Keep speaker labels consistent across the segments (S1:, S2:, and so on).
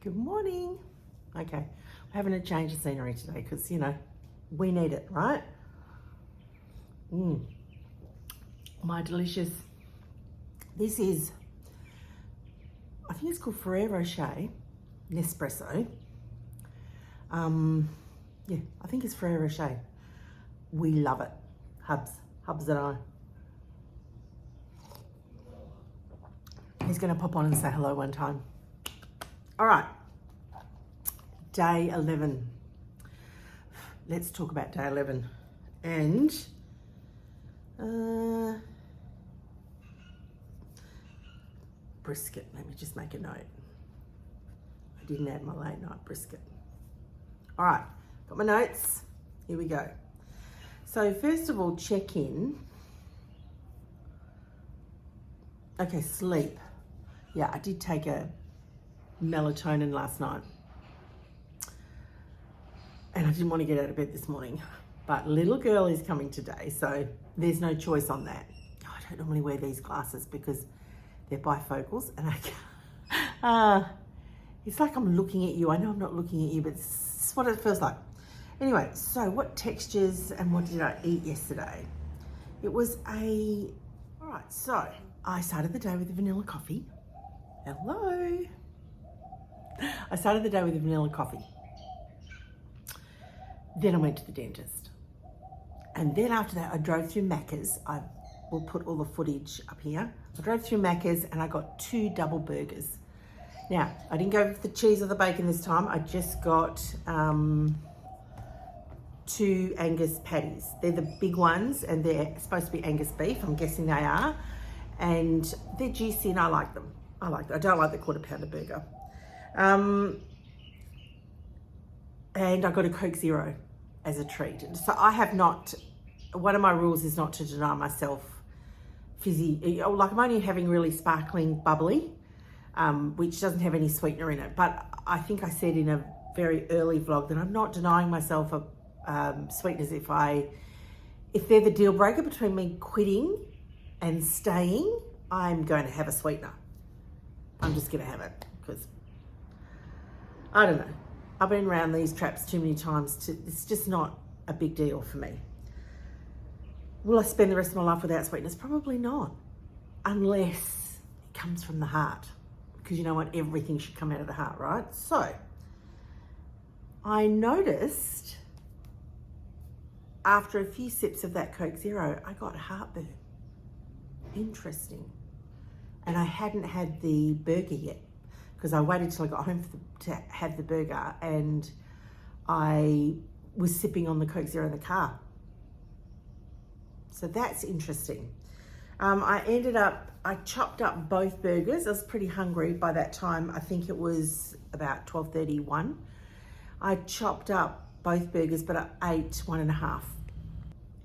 S1: Good morning. Okay, we're having a change of scenery today because, we need it, right? My delicious, this is, I think it's called Ferrero Rocher Nespresso. Yeah, I think it's Ferrero Rocher. We love it. Hubs and I. He's gonna pop on and say hello one time. All right, day 11. Let's talk about day 11. And brisket, let me just make a note. I didn't add my late night brisket. All right, got my notes, here we go. So first of all, check in. Okay, sleep. Yeah, I did take a melatonin last night. And I didn't want to get out of bed this morning. But little girl is coming today, so there's no choice on that. I don't normally wear these glasses because they're bifocals and it's like I'm looking at you. I know I'm not looking at you, but it's what it feels like. Anyway, so what textures and what did I eat yesterday? It was all right, so I started the day with a vanilla coffee. Hello. I started the day with a vanilla coffee. Then I went to the dentist. And then after that, I drove through Macca's. I will put all the footage up here. I drove through Macca's and I got 2 double burgers. Now, I didn't go with the cheese or the bacon this time. I just got 2 Angus patties. They're the big ones and they're supposed to be Angus beef. I'm guessing they are. And they're juicy and I like them. I don't like the quarter pounder burger. And I got a Coke Zero as a treat. So I have not, one of my rules is not to deny myself fizzy, like I'm only having really sparkling bubbly, which doesn't have any sweetener in it. But I think I said in a very early vlog that I'm not denying myself sweeteners if they're the deal breaker between me quitting and staying, I'm going to have a sweetener. I'm just going to have it because I don't know. I've been around these traps too many times. It's just not a big deal for me. Will I spend the rest of my life without sweetness? Probably not, unless it comes from the heart. Because you know what? Everything should come out of the heart, right? So, I noticed after a few sips of that Coke Zero, I got heartburn. Interesting. And I hadn't had the burger yet, because I waited till I got home to have the burger, and I was sipping on the Coke Zero in the car. So that's interesting. I chopped up both burgers. I was pretty hungry by that time. I think it was about 12:31. I chopped up both burgers, but I ate 1.5.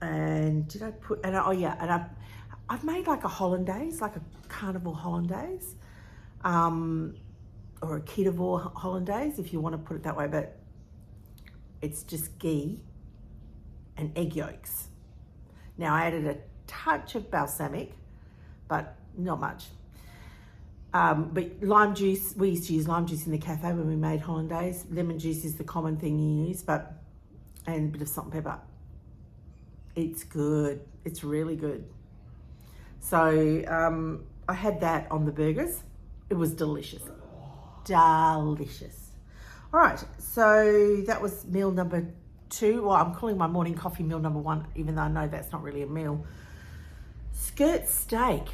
S1: And did I put, and I've made like a hollandaise, like a Carnivore hollandaise. Or a Carnivore hollandaise, if you want to put it that way, but it's just ghee and egg yolks. Now I added a touch of balsamic, but not much. But lime juice, we used to use lime juice in the cafe when we made hollandaise. Lemon juice is the common thing you use, and a bit of salt and pepper. It's good, it's really good. So I had that on the burgers. It was delicious. Delicious. All right, so that was meal number 2. Well, I'm calling my morning coffee meal number 1, even though I know that's not really a meal. Skirt steak.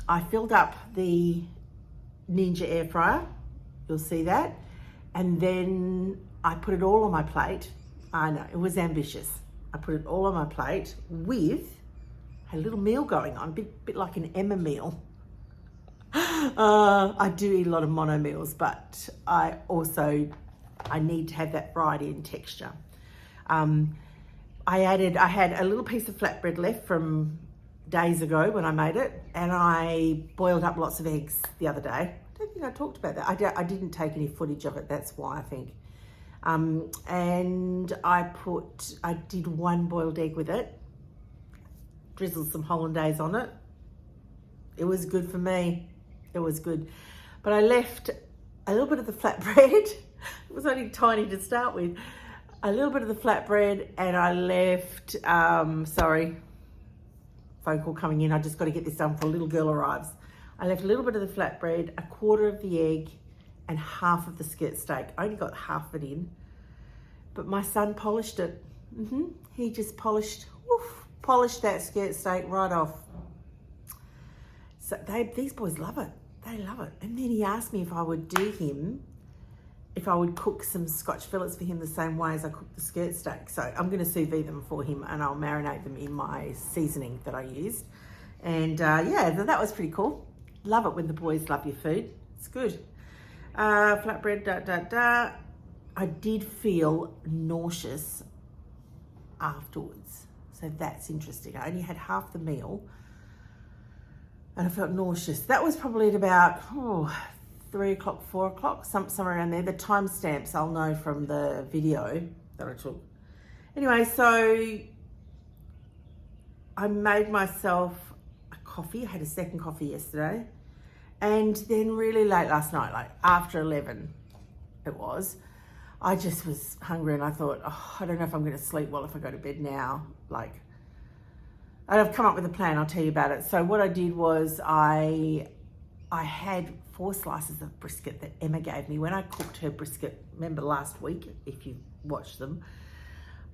S1: I filled up the Ninja air fryer. You'll see that. And then I put it all on my plate. I know, it was ambitious. I put it all on my plate with a little meal going on, a bit like an Emma meal. I do eat a lot of mono meals, but I need to have that variety and texture. I had a little piece of flatbread left from days ago when I made it, and I boiled up lots of eggs the other day. I don't think I talked about that. I didn't take any footage of it, that's why I think. And I did 1 boiled egg with it, drizzled some hollandaise on it. It was good for me. It was good. But I left a little bit of the flatbread. It was only tiny to start with. A little bit of the flatbread, and I left, sorry, phone call coming in. I just got to get this done before little girl arrives. I left a little bit of the flatbread, a quarter of the egg, and half of the skirt steak. I only got half of it in, but my son polished it. He just polished that skirt steak right off. So these boys love it. They love it. And then he asked me if I would cook some Scotch fillets for him the same way as I cook the skirt steak. So I'm going to sous vide them for him, and I'll marinate them in my seasoning that I used. And yeah, that was pretty cool. Love it when the boys love your food. It's good. Flatbread, I did feel nauseous afterwards. So that's interesting. I only had half the meal and I felt nauseous. That was probably at about 3 o'clock, 4 o'clock, somewhere around there. The timestamps I'll know from the video that I took. Anyway, so I made myself a coffee. I had a second coffee yesterday. And then really late last night, like after 11 it was, I just was hungry and I thought, I don't know if I'm going to sleep well if I go to bed now. Like, I've come up with a plan, I'll tell you about it. So what I did was I had 4 slices of brisket that Emma gave me when I cooked her brisket. Remember last week, if you watched them,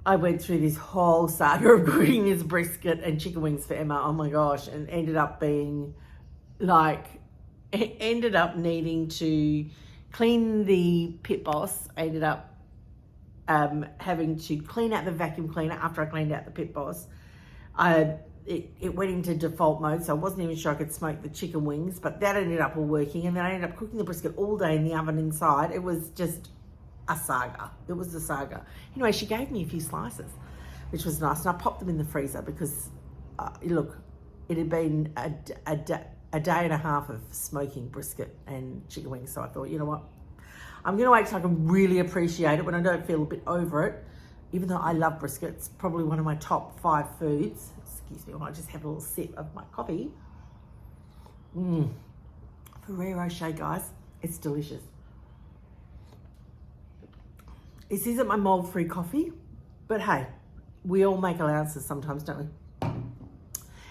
S1: I went through this whole saga of cooking this brisket and chicken wings for Emma. Oh my gosh. And ended up needing to clean the pit boss. I ended up having to clean out the vacuum cleaner after I cleaned out the pit boss. It went into default mode, so I wasn't even sure I could smoke the chicken wings, but that ended up all working. And then I ended up cooking the brisket all day in the oven inside. It was just a saga. It was a saga. Anyway, she gave me a few slices, which was nice. And I popped them in the freezer because, look, it had been a day and a half of smoking brisket and chicken wings. So I thought, you know what? I'm going to wait till I can really appreciate it when I don't feel a bit over it. Even though I love brisket, it's probably one of my top 5 foods. Excuse me, I might just have a little sip of my coffee. Ferrero Rocher, guys. It's delicious. This isn't my mold-free coffee, but hey, we all make allowances sometimes, don't we?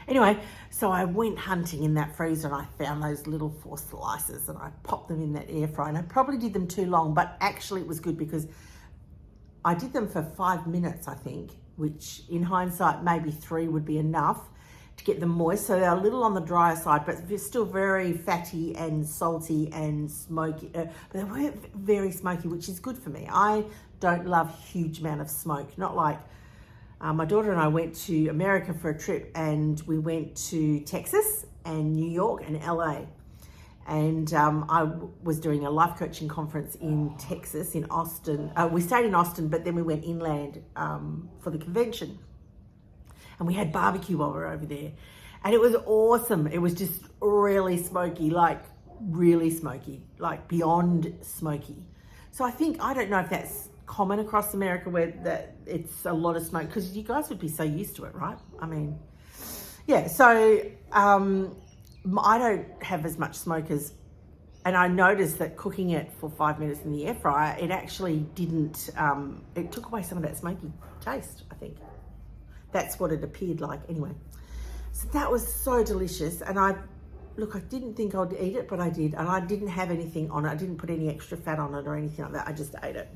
S1: Anyway, so I went hunting in that freezer and I found those little 4 slices and I popped them in that air fryer. And I probably did them too long, but actually it was good because I did them for 5 minutes, I think, which in hindsight, maybe 3 would be enough to get them moist. So they're a little on the drier side, but they're still very fatty and salty and smoky. But they weren't very smoky, which is good for me. I don't love a huge amount of smoke. Not like my daughter and I went to America for a trip, and we went to Texas and New York and LA. And I was doing a life coaching conference in Texas, in Austin. We stayed in Austin, but then we went inland for the convention. And we had barbecue while we were over there. And it was awesome. It was just really smoky, like really smoky, like beyond smoky. So I don't know if that's common across America where it's a lot of smoke, because you guys would be so used to it, right? I mean, yeah, so I don't have as much smoke as, and I noticed that cooking it for 5 minutes in the air fryer, it actually didn't, it took away some of that smoky taste, I think. That's what it appeared like anyway. So that was so delicious. And I didn't think I'd eat it, but I did. And I didn't have anything on it. I didn't put any extra fat on it or anything like that. I just ate it.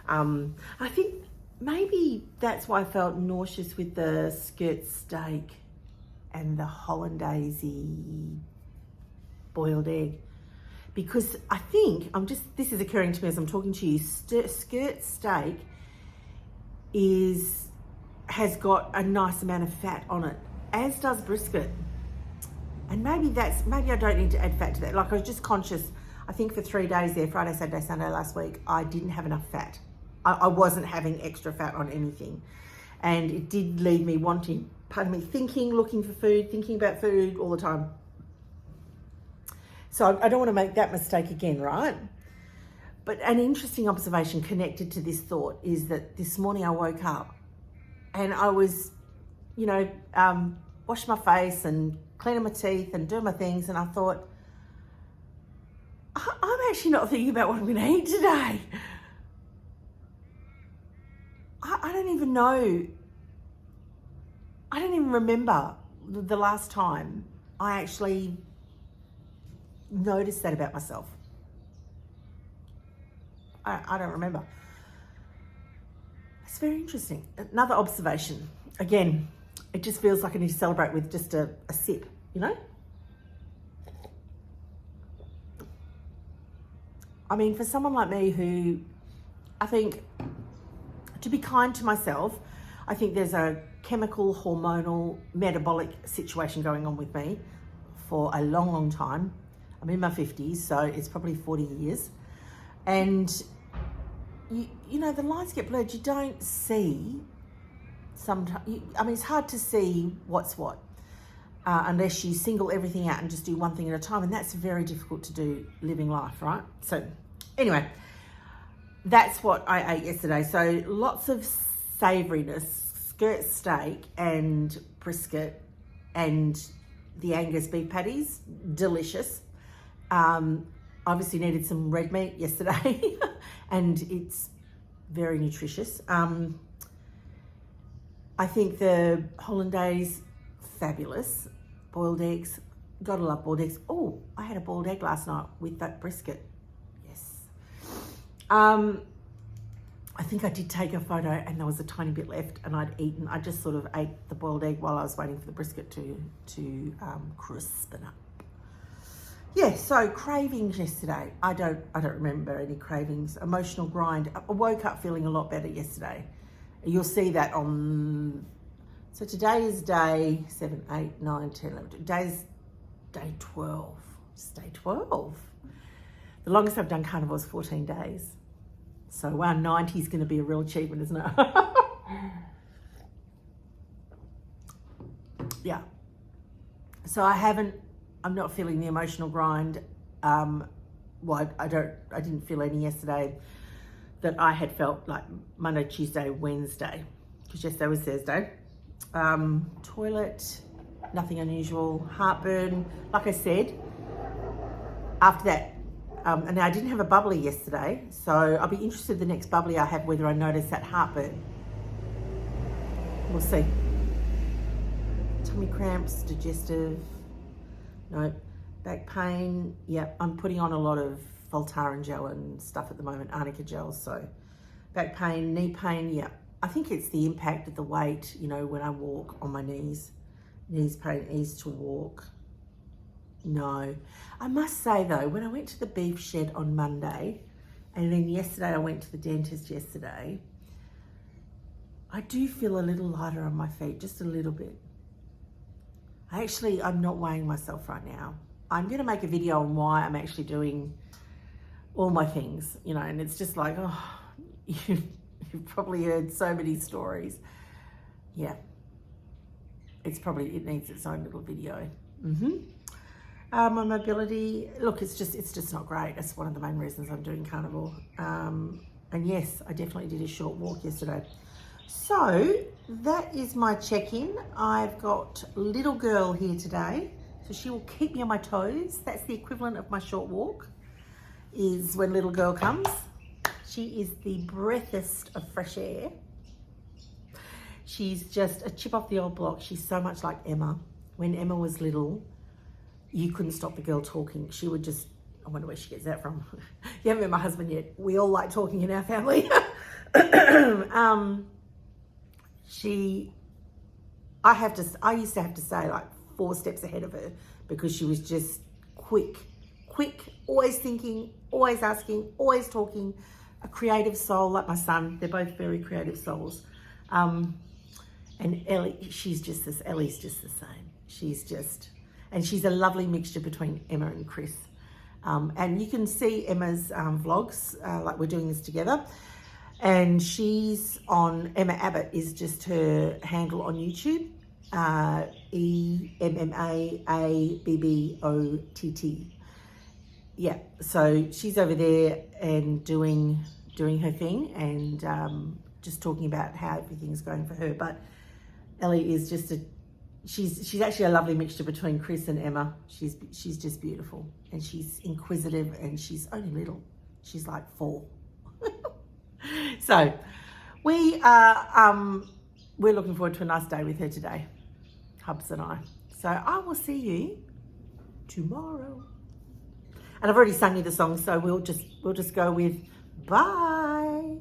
S1: I think maybe that's why I felt nauseous with the skirt steak and the hollandaise boiled egg, because I think this is occurring to me as I'm talking to you. Skirt steak has got a nice amount of fat on it, as does brisket. And maybe I don't need to add fat to that. Like, I was just conscious, I think for 3 days there, Friday, Saturday, Sunday last week, I didn't have enough fat. I wasn't having extra fat on anything. And it did leave me wanting, thinking, looking for food, thinking about food all the time. So I don't want to make that mistake again, right? But an interesting observation connected to this thought is that this morning I woke up and I was, washing my face and cleaning my teeth and doing my things. And I thought, I'm actually not thinking about what I'm going to eat today. I don't even know. I don't even remember the last time I actually noticed that about myself. I don't remember. It's very interesting. Another observation. Again, it just feels like I need to celebrate with just a sip, you know? I mean, for someone like me who, I think, to be kind to myself, I think there's a chemical, hormonal, metabolic situation going on with me for a long, long time. I'm in my 50s, so it's probably 40 years. And, you know, the lines get blurred. You don't see sometimes. I mean, it's hard to see what's what unless you single everything out and just do one thing at a time. And that's very difficult to do living life, right? So anyway, that's what I ate yesterday. So lots of savouriness, skirt steak and brisket and the Angus beef patties, delicious. Obviously needed some red meat yesterday and it's very nutritious. I think the hollandaise, fabulous. Boiled eggs, gotta love boiled eggs. Oh, I had a boiled egg last night with that brisket. Yes. I think I did take a photo and there was a tiny bit left and I'd eaten. I just sort of ate the boiled egg while I was waiting for the brisket to crispen up. Yeah, so cravings yesterday. I don't remember any cravings. Emotional grind. I woke up feeling a lot better yesterday. You'll see that on, so today is day 7, 8, 9, 10, 11. Today's day 12. It's day 12. The longest I've done carnivore is 14 days. So wow, 90 is going to be a real achievement, isn't it? Yeah. So I'm not feeling the emotional grind. Well, I didn't feel any yesterday that I had felt like Monday, Tuesday, Wednesday, because yesterday was Thursday. Toilet, nothing unusual. Heartburn, like I said, after that, and I didn't have a bubbly yesterday, so I'll be interested the next bubbly I have whether I notice that heartburn. We'll see. Tummy cramps, digestive, no. Back pain, yeah, I'm putting on a lot of Voltaren gel and stuff at the moment, arnica gel, so back pain, knee pain, yeah. I think it's the impact of the weight, you know, when I walk on my knees. Knees pain, ease to walk. No. I must say though, when I went to the beef shed on Monday, and then yesterday I went to the dentist yesterday, I do feel a little lighter on my feet, just a little bit. I'm not weighing myself right now. I'm going to make a video on why I'm actually doing all my things, you know, and it's just like, oh, you've probably heard so many stories. Yeah. It needs its own little video. My mobility, look, it's just not great. That's one of the main reasons I'm doing carnivore. And yes, I definitely did a short walk yesterday. So that is my check-in. I've got little girl here today, so she will keep me on my toes. That's the equivalent of my short walk, is when little girl comes. She is the breathest of fresh air. She's just a chip off the old block. She's so much like Emma. When Emma was little, you couldn't stop the girl talking. She would just, I wonder where she gets that from. You haven't met my husband yet. We all like talking in our family. I used to have to stay like 4 steps ahead of her because she was just quick, always thinking, always asking, always talking, a creative soul like my son. They're both very creative souls. And Ellie's just the same. And she's a lovely mixture between Emma and Chris. And you can see Emma's vlogs, like we're doing this together. And she's on, Emma Abbott is just her handle on YouTube, EMMAABBOTT. Yeah, so she's over there and doing her thing and just talking about how everything's going for her. But Ellie is just a she's actually a lovely mixture between Chris and Emma. She's just beautiful, and she's inquisitive, and she's only little. She's like 4. So we are we're looking forward to a nice day with her today, Hubs and I. So I will see you tomorrow. And I've already sung you the song, so we'll just go with bye.